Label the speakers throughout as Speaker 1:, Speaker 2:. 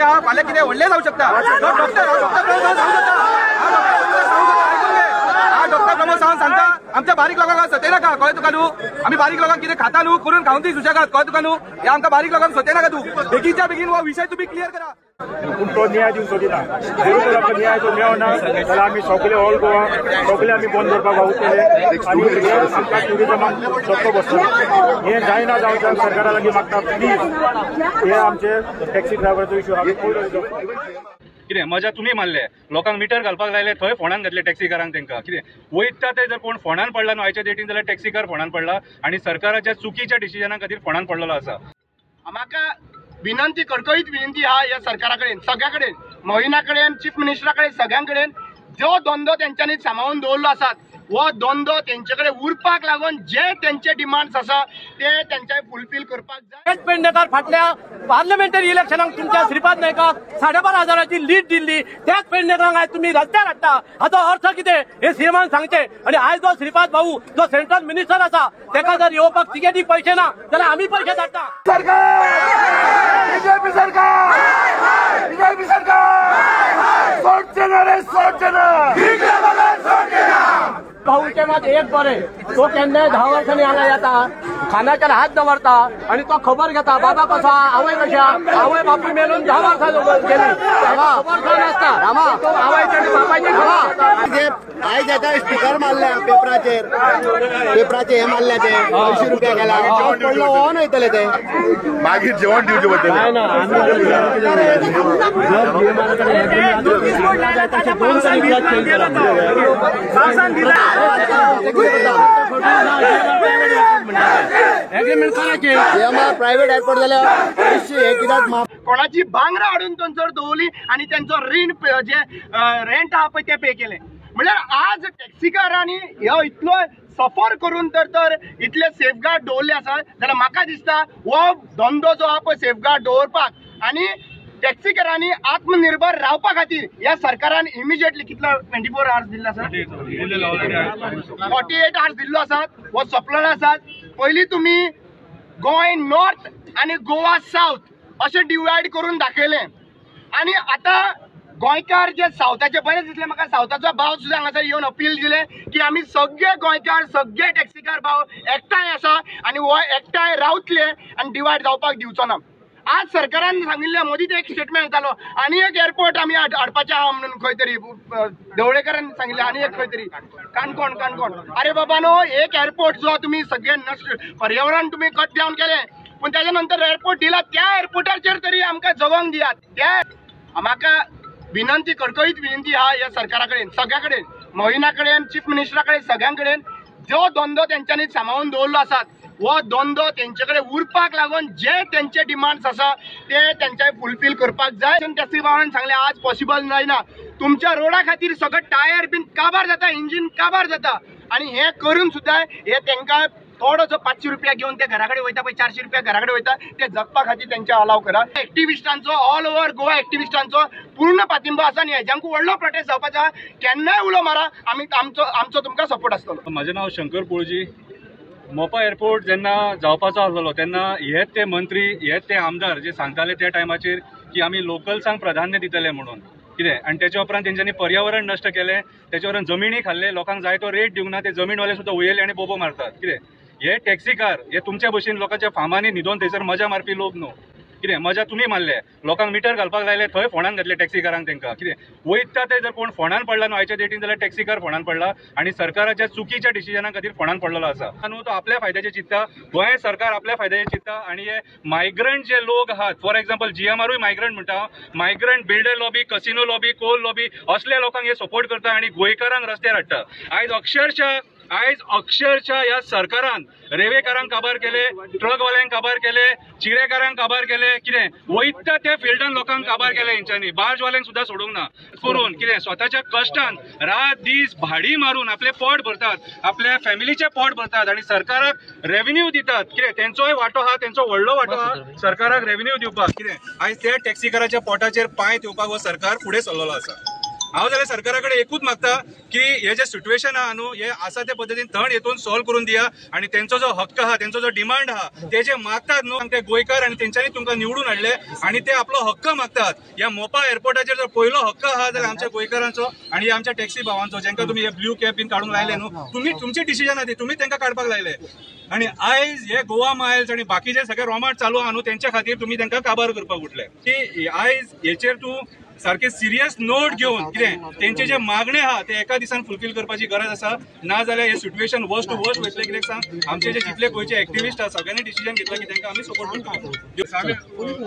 Speaker 1: फाल्यां कितें व्हडलें जावं शकता। डॉक्टर प्रमोद सावंत सांगता आमच्या बारीक लोकांक सते नाका, कळ्ळें तुका न्हू? आमी बारीक लोकांक कितें खाता न्हू, करून खावन ती सुशेगाद, कळ्ळें तुका न्हू? हे आमकां बारीक लोकांक सते नाका तूं। बेगीनच्या बेगीन हो विशय तुम्ही क्लियर करा।
Speaker 2: पूण तो न्याय दिवंक सोदिना, जर आमकां न्याय तो मेळना जाल्यार आमी सगळे ऑल गोवा सगळे आमी बंद करपाक वावुरतले आनी हे आमकां ट्युरिजमाक सोंपतो बसतलो। हे जायना जावंक सरकारा लागीं मागता प्लीज हे आमचे टॅक्सी ड्रायव्हराचो इश्यू आमी पयलो
Speaker 3: कितें मजा तुम्ही मारले, लोकांक मिटर घालपाक लायले, थंय फोंडान घातले टॅक्सीकारांक तांकां कितें वयता ते जर कोण फोंडान पडला न्हू आयच्या डेटीन जाल्यार टॅक्सीकार फोंडान पडला आनी सरकाराच्या चुकीच्या डिसिजना खातीर फोंडान पडलेलो आसा।
Speaker 4: म्हाका विनंती कडकडीत विनंती आहा ह्या सरकारा कडेन, सगळ्या कडेन, मोहिना कडेन, चीफ मिनिस्टरा कडेन, सगळ्यां कडेन जो धंदो तेंच्यांनी सांबाळून दवरलो आसात वो धंदो तेंचे कडेन उरपाक लागून जे तेंचे डिमांड्स आसा ते तेंचे फुलफील करपाक जाय।
Speaker 5: पेडणेकार फाटल्या पार्लमेंटरी इलेक्शनाक तुमच्या श्रीपाद नायकाक 12,500ची लीड दिल्ली, त्याच पेडणेकारांक आयज तुम्ही रस्त्यार हाडटा, हाचो अर्थ कितें हे सीएमान सांगचे। आणि आयज जो श्रीपाद भाऊ जो सेंट्रल मिनिस्टर आसा तेका जर येवपाक तिकेटी पैसे ना जाल्यार आमी पैसे धाडटा।
Speaker 1: बीजेपी सरकार सोडचे ना रे, सोडचे ना।
Speaker 5: भाऊचे मात एक बरे, तो केन्नाय 10 वर्सांनी हांगा येता, खानाचेर हात दवरता आणि तो खबर घेता बाबा कसो आवय कशा, आवय बापूय मेलून 10 वर्सां गेली, खबर नासता रामा तो आवयचे आनी बापायचे खबर।
Speaker 4: आयज येता स्टिकर मारल्या पेपराचे हे मारल्या ते 200 रुपया गेला पडलो ऑन वयतले ते
Speaker 1: मागीर जेवण दिवचे पडटले
Speaker 4: प्रायव्हेट एअरपोर्ट जाल्यार कोणाची भांगरां हाडून थंयसर दवरली आणि त्यांचो रीण जे रेंट आहा पळय ते पे केले। म्हळ्यार आज टॅक्सीकारांनी ह्यो इतलो सफर करून तर इतले सेफगार्ड दवरले आसा जाल्यार म्हाका दिसता हो धंदो जो आहा पळय सेफगार्ड दवरपाक आणि टॅक्सीकारांनी आत्मनिर्भर रावपा खातीर ह्या सरकारान इमिजिएटली कितलो 24 आवर्स दिल्लो आसा, 48 आवर्स दिल्लो आसा, हो सोंपलेलो आसा। पयलीं तुमी गोंय नॉर्थ आणि गोवा साऊथ अशें डिवायड करून दाखयलें आणि आता गोंयकार जे सावथाचे बरें दिसले म्हाका। सावथाचो भाव सुद्दां हांगासर येवन अपील दिले की आमी सगळे गोंयकार सगळे टॅक्सीकार भाव एकठांय आसा आणि हो एकठांय रावतले आणि डिवायड जावपाक दिवचो ना। आज सरकारान सांगिल्लें, मोदीत एक स्टेटमेंट जालो आनी एक एअरपोर्ट आमी हाडपाचें आहा म्हणून खंय तरी ढवळेकरान सांगिल्लें आनी एक खंय तरी काणकोण। अरे बाबा नो, एक एअरपोर्ट जो तुम्ही सगळे नष्ट पर्यावरण तुम्ही कट डावन केले पण त्याच्या नंतर एअरपोर्ट दिला, त्या एअरपोर्टाचेर तरी आमकां जगोंक दियात। त्या म्हाका विनंती कडकडीत विनंती आहा ह्या सरकारा कडेन, सगळ्या कडेन, मोहिना कडेन, चीफ मिनिस्टरा कडेन, सगळ्यां कडेन जो धंदो तेंच्यांनी सांबाळून दवरलो आसात वो धंदो तेंचे कडेन उरपाक लागून जे तेंचे डिमांड्स आसा ते तेंचे फुलफील करपाक जाय। टॅक्सी भावान सांगलें आज पॉसिबल जायना, तुमच्या रोडा खातीर सगळं टायर बीन काबार जाता, इंजिन काबार जाता आणि हे करून सुद्दां हे तेंकां थोडोसो 500 रुपया घेऊन ते घरा कडेन वयता पळय, 400 रुपया घरा कडेन वयता, ते जगपा खातीर तेंचे अलाव करा। एक्टिविस्टांचो ऑल ओव्हर गोवा एक्टिविस्टांचो पूर्ण पाठिंबा आसा आनी हेज्यांकू व्हडलो प्रोटेस्ट जावपाचो आहा। केन्नाय उलो मारा, आमी आमचो तुमकां सपोर्ट आसतलो।
Speaker 3: म्हजें नांव शंकर पोळजी। मोपा एअरपोर्ट जेन्ना जावपाचो आसलो तेन्ना हेच ते मंत्री हेच ते आमदार जे सांगताले त्या टायमाचेर की आमी लोकल्सांक प्राधान्य दितले म्हणून कितें, आनी तेच्या उपरांत तेंच्यांनी पर्यावरण नश्ट केलें, तेच्या उपरांत जमिनी खाल्ले, लोकांक जाय तो रेट दिवंक ना, ते जमीनवाले सुद्दां वयले आनी बोबो मारतात कितें। हे टॅक्सीकार हे तुमच्या भशेन लोकांच्या फार्मांनी न्हिदोन थंयसर मजा मारपी लोक न्हू कितें, मजा तुम्ही मारले, लोकांक मिटर घालपाक लायले, थंय फोंडान घातले टॅक्सीकारांक तांकां कितें वयता ते जर कोण फोंडान पडला न्हू आयच्या डेटीन जाल्यार टॅक्सीकार फोंडान पडला आनी सरकाराच्या चुकीच्या डिसिजना खातीर फोंडान पडलेलो आसा। न्हू तो आपल्या फायद्याचे चिंतता, गोंय सरकार आपल्या फायद्याचे चिंतता आनी हे मायग्रंट जे लोक आहात, फॉर एक्झाम्पल GMRूय मायग्रंट म्हणटा, migrant builder lobby, casino lobby, coal lobby असल्या लोकांक हे सपोर्ट करता आनी गोंयकारांक रस्त्यार हाडटा। आयज अक्षरशः ह्या सरकारान रेल्वेकारांक काबार केले, ट्रकवाल्यांक काबार केले, चिरेकारांक काबार केले, कितें वयता त्या फिल्डान लोकांक काबार केले हेंच्यांनी, बार्जवाल्यांक सुद्दां सोडूंक ना करून कितें स्वताच्या कश्टान रात दीस भाडी मारून आपले पोट भरतात, आपल्या फॅमिलीचे पोट भरतात आनी सरकाराक रेव्हेन्यू दितात कितें, तेंचोय वांटो आहा, तेंचो व्हडलो वांटो आहा सरकाराक रेव्हेन्यू दिवपाक कितें। आयज त्या टॅक्सीकाराच्या पोटाचेर पांय ठेवपाक हो सरकार फुडें सरलेलो आसा। हांव जाल्यार सरकारा कडेन एकूच मागता की हे जे सिच्युएशन आहा न्हू हे आसा ते पद्दतीन थंड येतून सॉल्व करून दिया आणि त्यांचो जो हक्क आहा त्यांचो जो डिमांड आहा ते जे मागतात न्हू ते गोंयकार आणि तेंच्यांनी तुमकां निवडून हाडले आणि ते आपलो हक्क मागतात. ह्या मोपा एअरपोर्टाचेर जर पयलो हक्क आहा जाल्यार आमच्या गोंयकारांचो आणि आमच्या टॅक्सी भावांचो जेंका तुम्ही हे ब्ल्यू कॅब बीन काढूंक लायले न्हू तुम्ही तुमची डिसिजन आहा ती तुम्ही तांकां काडपाक लायले आणि आयज हे गोवा मायल्स आणि बाकीचे सगळे रोमाट चालू आहा न्हू तेंच्या खातीर तुम्ही तांकां काबार करपाक उठले की आयज हेचेर तूं सारखे सिरियस नोट घेऊन कितें तेंचे जे मागणे आहा ते एका दिसान फुलफिल करपाची गरज आसा ना जाल्यार हे सिच्युएशन वर्स्ट टू वर्स्ट वयतले कित्याक सांग आमचे जे जितले गोंयचे एक्टिविस्ट आहा सगळ्यांनी डिसिजन घेतला की तांकां आमी सपोर्ट करता.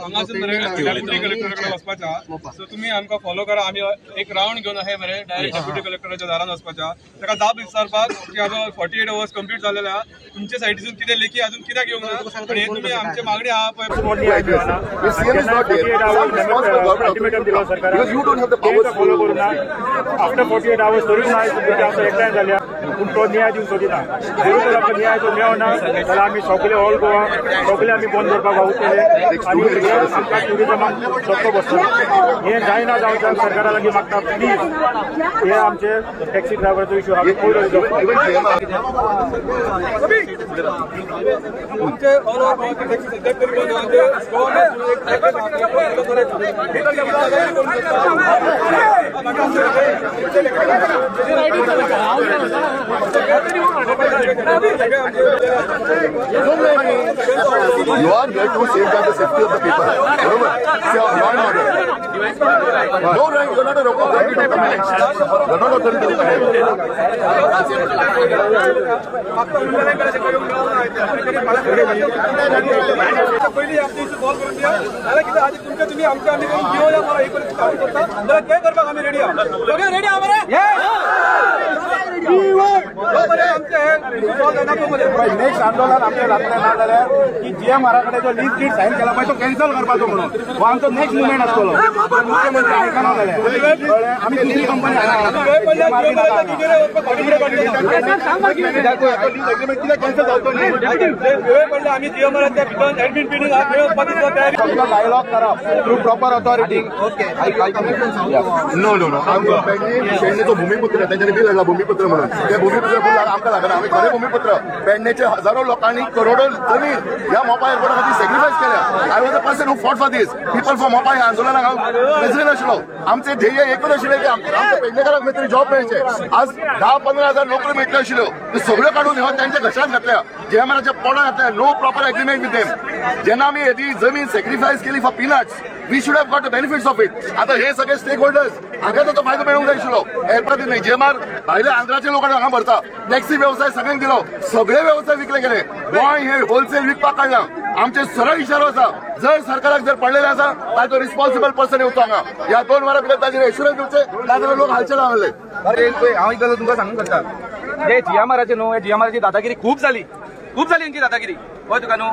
Speaker 6: हांगासून डेप्युटी कलेक्टराकडे वचपाचा सो तुम्ही आमकां फॉलो करा. आमी एक राउंड घेवन अहे मरे डायरेक्ट डेप्युटी कलेक्टराच्या दारान वचपाच्या ताका जाप विचारपाक की हाजो 48 आवर्स कंप्लीट जालेले आहा तुमचे सायडीसून कितें लेखी अजून कित्याक येवंक ना आनी हे तुम्ही आमचे मागणी आहा पळय
Speaker 2: Because you don't have the power to follow करना. After 48 hours तरी नाही तुमचे आमचं एकठांय जाल्या पूण तो न्याय दिवंक सोदिना. जर तर आमकां न्याय तो मेळना जाल्यार आमी सगळे ऑल गोवा सगळे आमी बंद करपाक वावुरतले आनी हे आमकां ट्युरिजमाक धक्को बसता. हे जायना जावंक सरकारा लागीं मागता प्लीज हे आमचे टॅक्सी ड्रायव्हराचो इश्यू आमी पयलो
Speaker 6: आमचे ऑल ओव्हर गोवा टॅक्सी सध्या तरी बंद
Speaker 7: You are here to safeguard the safety of the people. Remember, law and order. No, right? You're not a authority to command. You're not authority to command.
Speaker 6: पहिली आमचे issue solve करून द्या जाल्यार कितें आधी तुमचे तुम्ही आमचे आमी करून घेवया मरे हे परिस्थिती काम करता जाल्यार ते करपाक आमी रेडी आहा. सगळे रेडी आहा मरे
Speaker 2: नेक्स्ट आंदोलन आमचे जातलें ना जाल्यार की GMR कडेन जो लीज डीड सायन केला पळय तो कॅन्सल करपाचो म्हणून हो आमचो नेक्स्ट मुवमेंट आसतलो. मुख्यमंत्री आयकना जाल्यार आमी दुसरी कंपनी कॅन्सल जावचो न्ही.
Speaker 6: आमी GMRच्या भितर एडमिन बिल्डिंग तयारी
Speaker 2: डायलॉग करप थ्रू प्रॉपर ऑथॉरिटी.
Speaker 7: No. पेडणेचो भूमिपुत्र त्यांच्यानी बिल लागला भूमिपुत्र म्हणून ते भूमिपुत्र बिल आमकां लागना. आमी खरे भूमिपुत्र पेडणेचे हजारो लोकांनी करोडो जमीन ह्या मोपा एअरपोर्टा खातीर सॅक्रिफायस केल्या. I was the person who fought for these people for मोपा ह्या आंदोलनाक हांव प्रेसिडेंट आशिल्लो. आमचे ध्येय एकूच आशिल्लें की आमच्या पेडणेकारांक खंय तरी जॉब मेळचे. आज 10-15 हजार नोकऱ्यो मेळटल्यो आशिल्ल्यो ते सगळ्यो काडून ह्यो त्यांच्या घशांत घातल्या. GMRच्या पोटांत घातल्या. No proper agreement with them. जेन्ना आमी ही जमीन सॅक्रिफायस केली for peanuts we should have got the benefits of it. आता हे सगळे स्टेक होल्डर्स हांगा तो फायदो मेळूंक जाय आशिल्लो. एअरपोर्टार नाही GMR भायल्या आंध्राचे लोक हांगा भरता. टॅक्सी व्यवसाय सगळ्यांक दिलो. सगळे व्यवसाय विकले गेले. गोंय हे होलसेल विकपाक काडला. आमचे सरळ इशारो आसा जर सरकाराक जर पडलेले आसा जाल्यार तो रिस्पॉन्सिबल पर्सन येवचो हांगा. ह्या 2 वरां भितर ताजेर एश्युरन्स दिवचे नाजाल्यार लोक हालचे लावले.
Speaker 1: हांव एक गजाल तुमकां सांगूंक करता जे GMRचे न्हू हे GMRची दादागिरी खूब जाली यांची दादागिरी कळ्ळें तुका न्हू.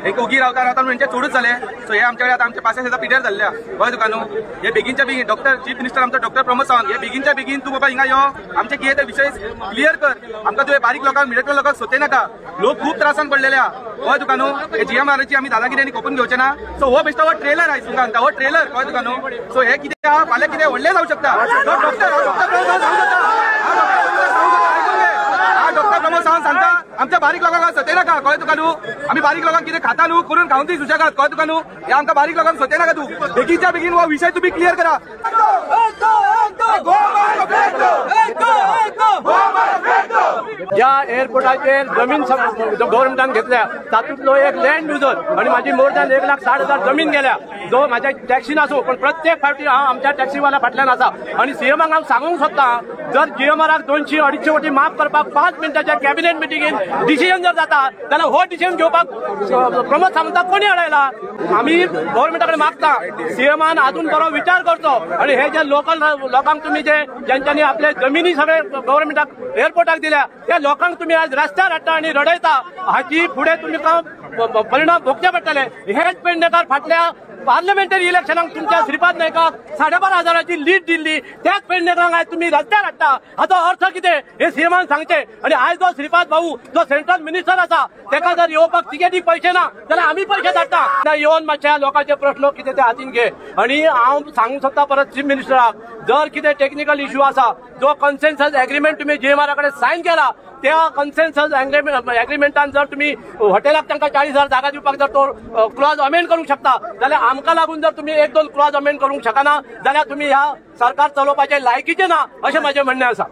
Speaker 1: एक उगी रावता म्हणजे चोडूच जाले. सो हे आमच्या आतां आमच्या पासे सुद्दां पिड्यार जाल्ल्या कळ्ळें तुका न्हू. हे बेगीनच्या बेगीन डॉक्टर चीफ मिनिस्टर आमचो डॉक्टर प्रमोद सावंत हे बेगीनच्या बेगीन तूं बाबा हिंगा यो आमचे कितें ते विशय क्लियर कर. आमकां तुवें बारीक लोकांक मिडल लोकांक सोते नाका. लोक खूब त्रासान पडलेले आहा कळ्ळें तुका न्हू. हे GMRची आमी दादागिरी आनी कोपून घेवचे ना. सो हो बेश्टो हो ट्रेलर आयज तुमकां सांगता हो ट्रेलर कळ्ळें तुका न्हू. सो हे कितें आहा फाल्यां कितें व्हडलें जावं शकता. डॉक्टर प्रमोद सावंत सांगता आमच्या बारीक लोकांक सोते नाका कळ्ळें तुका न्हू. आमी बारीक लोकांक कितें खाता न्हू करून खावन ती सुशेगाद कळ्ळें तुका न्हू. हे आमकां बारीक लोकांक सोते नाका. तूं बेगीनच्या बेगीन हो विशय तुम्ही क्लियर करा.
Speaker 5: ज्या एअरपोर्टाचेर जमीन गव्हर्नमेंटान घेतल्या तातूंतलो एक लँड युजर आणि माझी मोर दॅन 1,60,000 जमीन गेल्या जो माझ्या टॅक्सीन आसूं पण प्रत्येक फावटी हांव आमच्या टॅक्सीवाल्या फाटल्यान आसा. आणि सीएमाक हांव सांगूंक सोदता जर GMRाक 200-250 कोटी माफ करपाक 5 मिनटाच्या कॅबिनेट मिटिंगेन डिसिजन जर जाता जाल्यार हो डिसिजन घेवपाक प्रमोद सावंताक कोणी अडयला. आमी गव्हर्नमेंटा कडेन मागता सीएमान आजून बरो विचार करचो आणि हे जे लोकल लोकांक तुम्ही ज्यांच्यानी आपले जमिनी सगळे गव्हर्नमेंटाक एअरपोर्टाक दिल्या त्या लोकांक तुम्ही आज रस्त्यार हाडटा आणि रडयता हाची फुडें तुमकां परिणाम भोगचे पडटले. हेच पेडणेकार फाटल्या पार्लमेंटरी इलेक्शनाक तुमच्या श्रीपाद नायकाक 12,500ची लीड दिल्ली. त्याच पेडणेकारांक आयज तुम्ही रस्त्यार हाडटा. हाचो अर्थ कितें हे सीएमान सांगचे. आणि आयज जो श्रीपाद भाऊ जो सेंट्रल मिनिस्टर आसा तेका जर येवपाक तिकेटीक पैसे ना जाल्यार आमी पैसे धाडटा. येवन मातशे लोकांचे प्रश्न कितें ते हातीन घे. आणि हांव सांगूंक सोदता परत चीफ मिनिस्टराक जर कितें टेक्निकल इश्यू आसा जो कन्सेन्सस एग्रीमेंट तुम्ही GMR कडेन सायन केला त्या कन्सेन्सस एग्रीमेंटान जर तुम्ही हॉटेलाक तांकां 40,000 जागा दिवपाक जर तो क्लॉज अमेंड करूंक शकता जाल्यार आमकां लागून जर तुम्ही 1-2 क्लॉज अमेंड करूंक शकना जाल्यार तुम्ही ह्या सरकार चलोवपाचे लायकीचे ना अशें म्हजें म्हणणें आसा.